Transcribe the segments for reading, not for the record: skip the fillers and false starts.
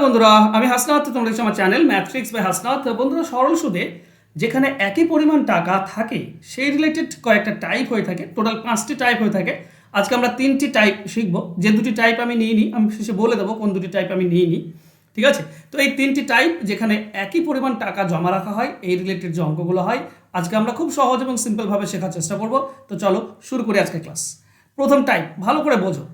বন্ধুরা, আমি হাসনাত। তোমরা দেখছো আমার চ্যানেল ম্যাথট্রিক্স বাই হাসনাত। বন্ধুরা, সরল সুদে যেখানে একই পরিমাণ টাকা থাকে সেই রিলেটেড কয়েকটা টাইপ হয়ে থাকে। টোটাল 5টি টাইপ হয়ে থাকে। আজকে আমরা 3টি টাইপ শিখবো। যে দুটি টাইপ আমি নিইনি, আমি শেষে বলে দেবো কোন দুটি টাইপ আমি নিইনি। ঠিক আছে? তো এই 3টি টাইপ যেখানে একই পরিমাণ টাকা জমা রাখা হয়, এই রিলেটেড যে অঙ্কগুলো হয়, আজকে আমরা খুব সহজ এবং সিম্পলভাবে শেখার চেষ্টা করব। তো চলো শুরু করি আজকে ক্লাস। প্রথম টাইপ ভালো করে বোঝো।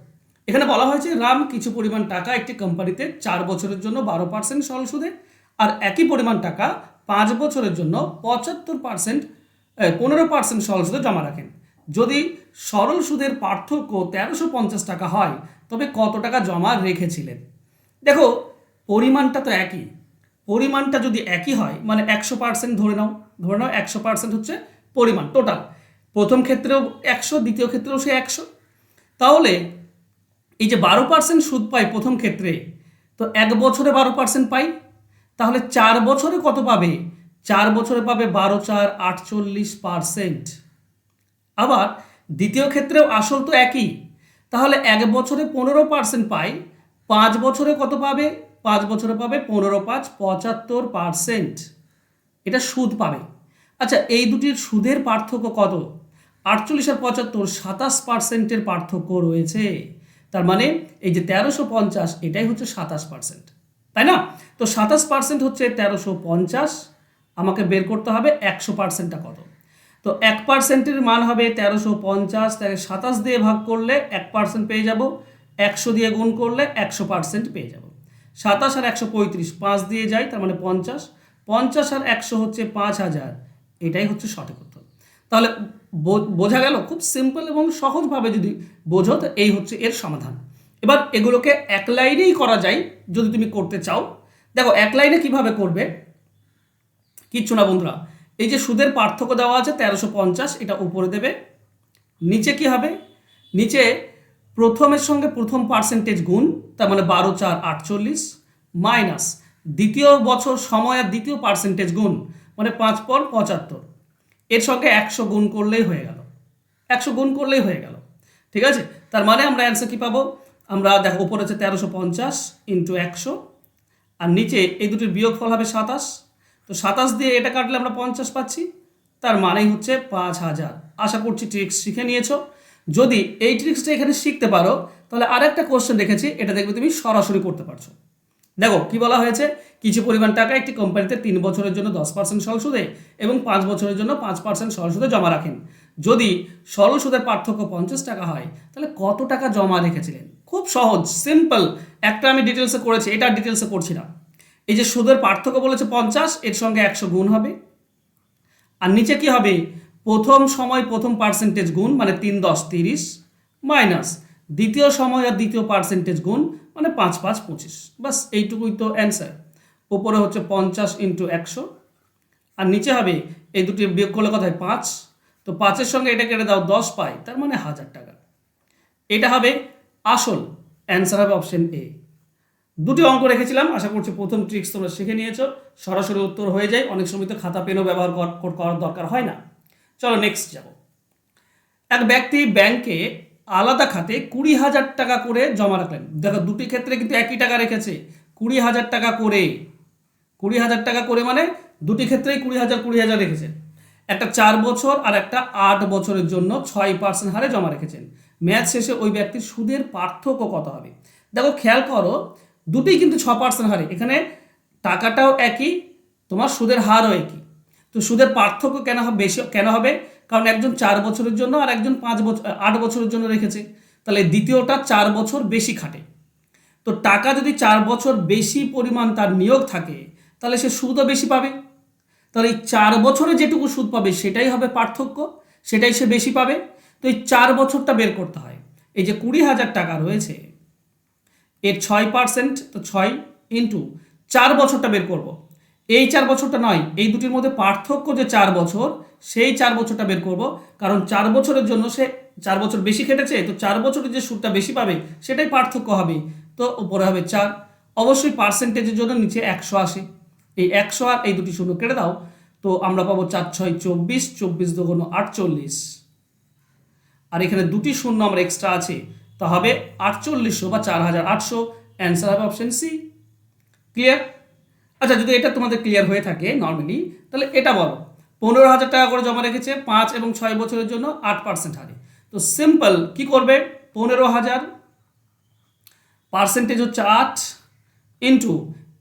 এখানে বলা হয়েছে রাম কিছু পরিমাণ টাকা একটি কোম্পানিতে 4 বছরের জন্য 12% সরল সুদে আর একই পরিমাণ টাকা 5 বছরের জন্য 15% সরল সুদে জমা রাখেন। যদি সরল সুদের পার্থক্য 1350 টাকা হয় তবে কত টাকা জমা রেখেছিলেন? দেখো, পরিমাণটা তো একই। পরিমাণটা যদি একই হয় মানে 100% ধরে নাও 100% হচ্ছে পরিমাণ টোটাল। প্রথম ক্ষেত্রেও 100, দ্বিতীয় ক্ষেত্রেও সে 100। তাহলে এই যে 12% সুদ পাই প্রথম ক্ষেত্রে, তো 1 বছরে 12% পাই, তাহলে 4 বছরে কত পাবে? 4 বছরে পাবে 12 4 48%। আবার দ্বিতীয় ক্ষেত্রেও আসল তো একই, তাহলে 1 বছরে 15% পাই, 5 বছরে কত পাবে? 5 বছরে পাবে 15 5 75%। এটা সুদ পাবে। আচ্ছা, এই দুটির সুদের পার্থক্য কত? 48 আর 75, 27%-এর পার্থক্য রয়েছে। তার মানে এই যে 1350, এটাই হচ্ছে 27%, তাই না? তো 27% হচ্ছে 1350। আমাকে বের করতে হবে 100%টা কত। তো 1%-এর মান হবে 1350, তাকে 27 দিয়ে ভাগ করলে 1% পেয়ে যাব, 100 দিয়ে গুণ করলে 100% পেয়ে যাব। 27 আর 135, 5 দিয়ে যায়, তার মানে 50। 50 আর 100 হচ্ছে 5000। এটাই হচ্ছে সঠিক উত্তর। তাহলে বোঝা গেল? খুব সিম্পল এবং সহজভাবে যদি বোঝো তো এই হচ্ছে এর সমাধান। এবার এগুলোকে এক লাইনেই করা যায় যদি তুমি করতে চাও। দেখো, এক লাইনে কিভাবে করবে? কিচ্ছু না বন্ধুরা, এই যে সুদের পার্থক্য দেওয়া আছে 1350, এটা উপরে দেবে। নিচে কি হবে? নিচে প্রথমের সঙ্গে প্রথম পার্সেন্টেজ গুণ, তার মানে 12 4 48, মাইনাস দ্বিতীয় বছর সময় আর দ্বিতীয় পার্সেন্টেজ গুণ, মানে 5 পর 75। এর সঙ্গে 100 গুণ করলেই হয়ে গেল। 100 গুণ করলেই হয়ে গেল। ঠিক আছে? তার মানে আমরা অ্যান্সার কি পাবো? আমরা দেখো, উপরে হচ্ছে 1350 ইন্টু 100, আর নিচে এই দুটির বিয়োগফল হবে 27। তো 27 দিয়ে এটা কাটলে আমরা 50 পাচ্ছি। তার মানেই হচ্ছে 5000। আশা করছি ট্রিক্স শিখে নিয়েছো। যদি এই ট্রিক্সটা এখানে শিখতে পারো তাহলে আরেকটা কোশ্চেন রেখেছি, এটা দেখবে তুমি সরাসরি করতে পারছো। দেখো কি বলা হয়েছে, কিছু পরিমাণ টাকা একটি কোম্পানিতে 3 বছরের জন্য 10% সরল সুদে এবং 5 বছরের জন্য 5% সরল সুদে জমা রাখেন। যদি সরল সুদের পার্থক্য 50 টাকা হয় তাহলে কত টাকা জমা রেখেছিলেন? খুব সহজ, সিম্পল। একটা আমি ডিটেলসে করেছি, এটা ডিটেলসে করছি না। এই যে সুদের পার্থক্য বলেছে 50, এর সঙ্গে 100 গুণ হবে, আর নিচে কি হবে? প্রথম সময় প্রথম পার্সেন্টেজ গুণ, মানে 3 10 30, মাইনাস দ্বিতীয় সময় আর দ্বিতীয় পার্সেন্টেজ গুণ, মানে 5 5 25। বাস এইটুকুই তো অ্যান্সার। উপরে হচ্ছে 50 ইন্টু 100, আর নিচে হবে এই দুটি বিয়োগ করলে কথায় 5। তো 5-এর সঙ্গে এটা কেটে দাও, 10 পাই, তার মানে 1000 টাকা। এটা হবে আসল। অ্যান্সার হবে অপশন এ। দুটি অঙ্ক রেখেছিলাম, আশা করছি প্রথম ট্রিক্স তোমরা শিখে নিয়েছো। সরাসরি উত্তর হয়ে যায়, অনেক সময় তো খাতা পেনও ব্যবহার করার দরকার হয় না। চলো নেক্সট যাব। এক ব্যক্তি ব্যাংকে আলাদা খাতে 20,000 টাকা করে জমা রাখলেন। দেখো, দুটি ক্ষেত্রে কিন্তু একই টাকা রেখেছে, 20,000 টাকা করে। 20,000 টাকা করে মানে দুটি ক্ষেত্রেই 20,000 20,000 রেখেছেন। একটা 4 বছর আর একটা 8 বছরের জন্য 6% হারে জমা রেখেছেন। ম্যাচ শেষে ওই ব্যক্তির সুদের পার্থক্য কত হবে? দেখো খেয়াল করো, দুটোই কিন্তু 6% হারে। এখানে টাকাটাও একই, তোমার সুদের হারও একই। তো সুদের পার্থক্য কেন হবে? বেশি কেন হবে? কারণ একজন 4 বছরের জন্য আর একজন 8 বছরের জন্য রেখেছে। তাহলে দ্বিতীয়টা 4 বছর বেশি খাটে। তো টাকা যদি 4 বছর বেশি পরিমাণ তার নিয়োগ থাকে তাহলে সে সুদও বেশি পাবে। তাহলে এই 4 বছরে যেটুকু সুদ পাবে সেটাই হবে পার্থক্য, সেটাই সে বেশি পাবে। তো এই 4 বছরটা বের করতে হয়। এই যে 20,000 টাকা রয়েছে, এর 6%, তো 6 ইন্টু 4 বছরটা বের করব। এই 4 বছরটা নয়, এই দুটির মধ্যে পার্থক্য যে 4 বছর, সেই 4 বছরটা বের করব। কারণ 4 বছরের জন্য সে 4 বছর বেশি খেটেছে, তো 4 বছরের যে সুদটা বেশি পাবে সেটাই পার্থক্য হবে। তো উপরে হবে 4। অবশ্যই পার্সেন্টেজের জন্য নিচে 100 আসে। এই 100 আর এই দুটি শূন্য কেটে দাও, তো আমরা পাবো 4 6 24, 24 2 48। আর এখানে দুটি শূন্য আমরা এক্সট্রা আছে, তা হবে 4800 বা 4800। অ্যান্সার হবে অপশন সি। ক্লিয়ার? আচ্ছা, যদি এটা তোমাদের ক্লিয়ার হয়ে থাকে নর্মালি, তাহলে এটা বলো 15,000 টাকা করে জমা রেখেছে 5 এবং 6 বছরের জন্য 8% হারে। তো সিম্পল কি করবে, 15,000 পার্সেন্টেজ হচ্ছে 8 ইন্টু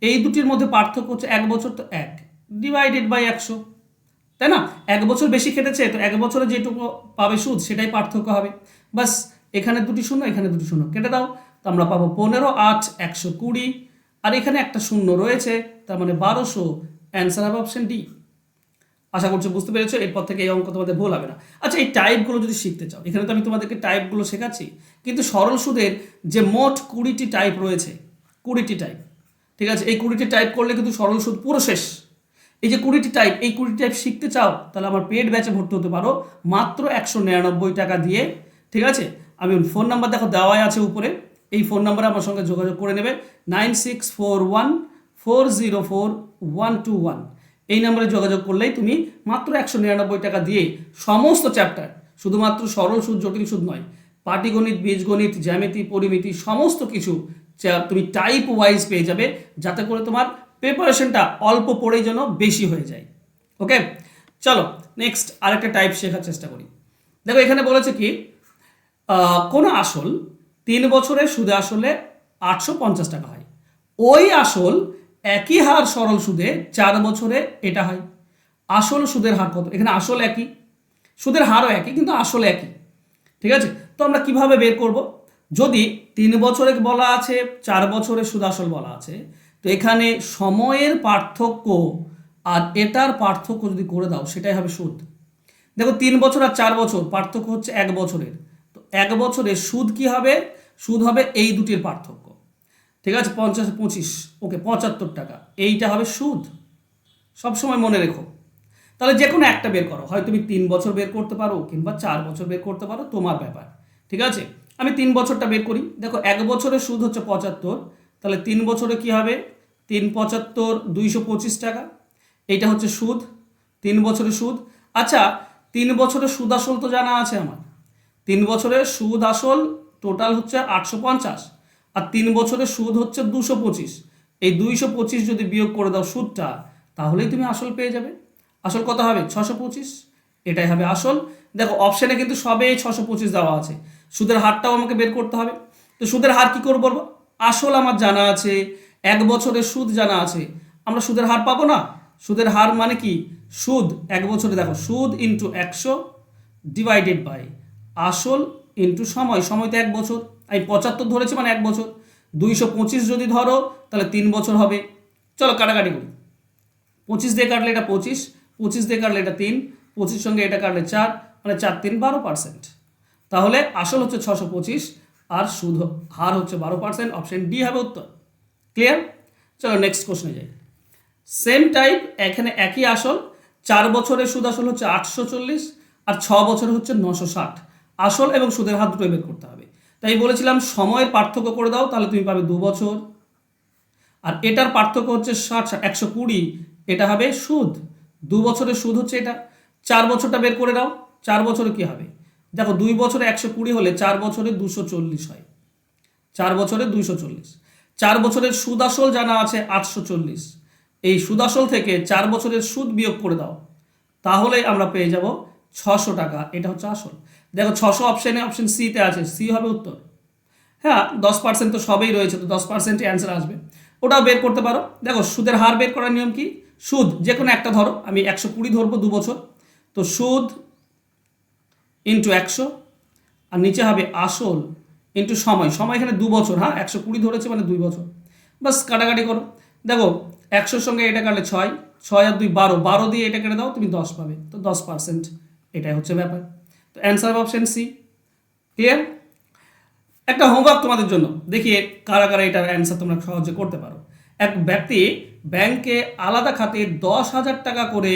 এই দুটির মধ্যে পার্থক্য হচ্ছে 1 বছর, তো 1 ডিভাইডেড বাই 100, তাই না? 1 বছর বেশি খেটেছে, তো 1 বছরে যেটুকু পাবে সুদ সেটাই পার্থক্য হবে। বাস, এখানে দুটি শূন্য, এখানে দুটি শূন্য কেটে দাও, তো আমরা পাবো 15 8 120, আর এখানে একটা শূন্য রয়েছে, তার মানে 1200। অ্যান্সার হবে অপশন ডি। আশা করছি বুঝতে পেরেছো, এরপর থেকে এই অঙ্ক তোমাদের ভুল হবে না। আচ্ছা, এই টাইপগুলো যদি শিখতে চাও, এখানে তো আমি তোমাদেরকে টাইপগুলো শেখাচ্ছি, কিন্তু সরল সুদের যে মোট 20টি টাইপ রয়েছে, 20টি টাইপ, ঠিক আছে, এই 20টি টাইপ করলে কিন্তু সরল সুদ পুরো শেষ। এই যে 20টি টাইপ, এই 20টি টাইপ শিখতে চাও, তাহলে আমার পেড ব্যাচে ভর্তি হতে পারো মাত্র 199 টাকা দিয়ে, ঠিক আছে? আমি ফোন নাম্বার দেখো দেওয়াই আছে উপরে, এই ফোন নাম্বারে আমার সঙ্গে যোগাযোগ করে নেবে 9641404121। এই নাম্বারে যোগাযোগ করলেই তুমি মাত্র 199 টাকা দিয়ে সমস্ত চ্যাপ্টার, শুধুমাত্র সরল সুদ জটিল সুদ নয়, পাটিগণিত বীজগণিত জ্যামিতি পরিমিতি সমস্ত কিছু তুমি টাইপ ওয়াইজ পেয়ে যাবে, যাতে করে তোমার প্রিপারেশনটা অল্প পড়েই যেন বেশি হয়ে যায়। ওকে, চলো নেক্সট আরেকটা টাইপ শেখার চেষ্টা করি। দেখো এখানে বলেছে কি, কোনো আসল 3 বছরের সুদে আসলে 850 টাকা হয়, ওই আসল একই হার সরল সুদে 4 বছরে এটা হয়। আসল সুদের হার কত? এখানে আসল একই, সুদের হারও একই, কিন্তু আসল একই, ঠিক আছে? তো আমরা কিভাবে বের করব? যদি 3 বছরে বলা আছে, 4 বছরে সুদ আসল বলা আছে, তো এখানে সময়ের পার্থক্য আর এটার পার্থক্য যদি করে দাও, সেটাই হবে সুদ। দেখো 3 বছর আর 4 বছর পার্থক্য হচ্ছে 1 বছরের, তো 1 বছরের সুদ কি হবে? সুদ হবে এই দুটির পার্থক্য, ঠিক আছে? 50 25, ওকে 75 টাকা, এইটা হবে সুদ। সবসময় মনে রেখো। তাহলে যে কোনো একটা বের করো, হয় তুমি 3 বছর বের করতে পারো কিংবা 4 বছর বের করতে পারো, তোমার ব্যাপার, ঠিক আছে? আমি 3 বছরটা বের করি। দেখো 1 বছরের সুদ হচ্ছে 75, তাহলে 3 বছরে কি হবে? 3 75 225 টাকা, এইটা হচ্ছে সুদ, 3 বছরের সুদ। আচ্ছা, 3 বছরের সুদ আসল তো জানা আছে আমার, 3 বছরের সুদ আসল টোটাল হচ্ছে 850, আর 3 বছরের সুদ হচ্ছে 225। এই 225 যদি বিয়োগ করে দাও সুদটা, তাহলেই তুমি আসল পেয়ে যাবে। আসল কত হবে? 625, এটাই হবে আসল। দেখো অপশানে কিন্তু সবে 625 দেওয়া আছে, সুদের হারটাও আমাকে বের করতে হবে। তো সুদের হার কি করবো? আসল আমার জানা আছে, 1 বছরের সুদ জানা আছে, আমরা সুদের হার পাবো না? সুদের হার মানে কি? সুদ 1 বছরে, দেখো সুদ ইন্টু 100 ডিভাইডেড বাই আসল ইন্টু সময়, সময় তো 1 বছর, আমি 75 ধরেছি মানে 1 বছর। 225 যদি ধরো তাহলে 3 বছর হবে। চলো কাটাকাটি করি, 25 দিয়ে কাটলে এটা 25, 25 দিয়ে কাটলে এটা 3, 25 সঙ্গে এটা কাটলে 4, মানে 4 3 12%। তাহলে আসল হচ্ছে 625 আর সুদ হার হচ্ছে 12%, অপশন ডি হবে উত্তর। ক্লিয়ার? চলো নেক্সট কোশ্চেনে যাই। সেম টাইপ, এখানে একই আসল, 4 বছরের সুদ আসল হচ্ছে 840 আর 6 বছরে হচ্ছে 960। আসল এবং সুদের হার দুটোই বের করতে হবে, তাই বলেছিলাম সময়ের পার্থক্য করে দাও, তাহলে তুমি পাবে 2 বছর, আর এটার পার্থক্য হচ্ছে 120, এটা হবে সুদ। 2 বছরের সুদ হচ্ছে এটা। 4 বছরটা বের করে দাও, 4 বছরে কি হবে? দেখো 2 বছরে 120 হলে 4 বছরে 240 হয়, 4 বছরে 240। 4 বছরের সুদ আসল জানা আছে 840, এই সুদ আসল থেকে 4 বছরের সুদ বিয়োগ করে দাও, তাহলে আমরা পেয়ে যাব 600 টাকা, এটা হচ্ছে আসল। দেখো 600 অপশানে অপশন সিতে আছে, সি হবে উত্তর। হ্যাঁ 10% তো সবেই রয়েছে, তো 10% অ্যান্সার আসবে, ওটাও বের করতে পারো। দেখো সুদের হার বের করার নিয়ম কি? সুদ যে কোনো একটা ধরো, আমি 120 ধরবো 2 বছর, তো সুদ ইন্টু 100, আর নিচে হবে আসল ইন্টু সময়, সময় এখানে 2 বছর, হ্যাঁ 120 ধরেছে মানে 2 বছর। বাস কাটাকাটি করো, দেখো 100 সঙ্গে এটা কাটলে 6, 6 আর 2 12, 12 দিয়ে এটা কেটে দাও, তুমি 10 পাবে, তো 10%, এটাই হচ্ছে ব্যাপার। তো অ্যান্সার অপশন সি। ক্লিয়ার? একটা হোমওয়ার্ক তোমাদের জন্য, দেখিয়ে কারা কারা এটার অ্যান্সার তোমরা সহজে করতে পারো। এক ব্যক্তি ব্যাংকে আলাদা খাতে 10,000 টাকা করে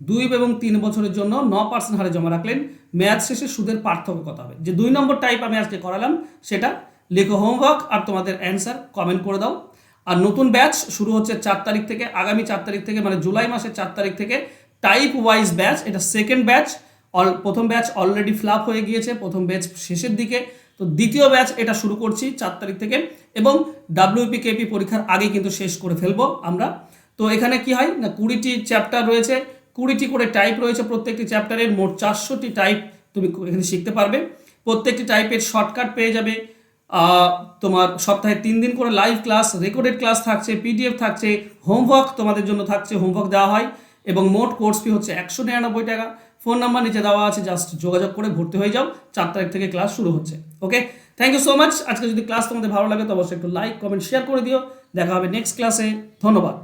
2 এবং 3 বছরের জন্য 9% হারে জমা রাখলেন, মেয়াদ শেষে সুদের পার্থক্য কত হবে? যে 2 নম্বর টাইপ আমি আজকে করালাম সেটা লেখো হোমওয়ার্ক, আর তোমাদের অ্যান্সার কমেন্ট করে দাও। আর নতুন ব্যাচ শুরু হচ্ছে 4 তারিখ থেকে, আগামী 4 তারিখ থেকে, মানে জুলাই মাসের 4 তারিখ থেকে টাইপ ওয়াইজ ব্যাচ, এটা সেকেন্ড ব্যাচ। প্রথম ব্যাচ অলরেডি ফ্লাপ হয়ে গিয়েছে, প্রথম ব্যাচ শেষের দিকে, তো দ্বিতীয় ব্যাচ এটা শুরু করছি 4 তারিখ থেকে, এবং ডাব্লিউপি কেপি পরীক্ষার আগেই কিন্তু শেষ করে ফেলবো আমরা। তো এখানে কি হয় না, 20টি চ্যাপ্টার রয়েছে, 20টি করে টাইপ রয়েছে, প্রত্যেকটি চ্যাপ্টারের মোট 400টি টাইপ তুমি এখানে শিখতে পারবে। প্রত্যেকটি টাইপের শর্টকাট পেয়ে যাবে। তোমার সপ্তাহে 3 দিন করে লাইভ ক্লাস, রেকর্ডেড ক্লাস থাকছে, পিডিএফ থাকছে, হোমওয়ার্ক তোমাদের জন্য থাকছে, হোমওয়ার্ক দেওয়া হয়, এবং মোট কোর্স ফি হচ্ছে 199 টাকা। ফোন নাম্বার নিচে দেওয়া আছে, জাস্ট যোগাযোগ করে ভর্তি হয়ে যাও। 4 তারিখ থেকে ক্লাস শুরু হচ্ছে। ওকে, থ্যাংক ইউ সো মাচ। আজকে যদি ক্লাস তোমাদের ভালো লাগে তো অবশ্যই একটু লাইক, কমেন্ট, শেয়ার করে দিও। দেখা হবে নেক্সট ক্লাসে। ধন্যবাদ।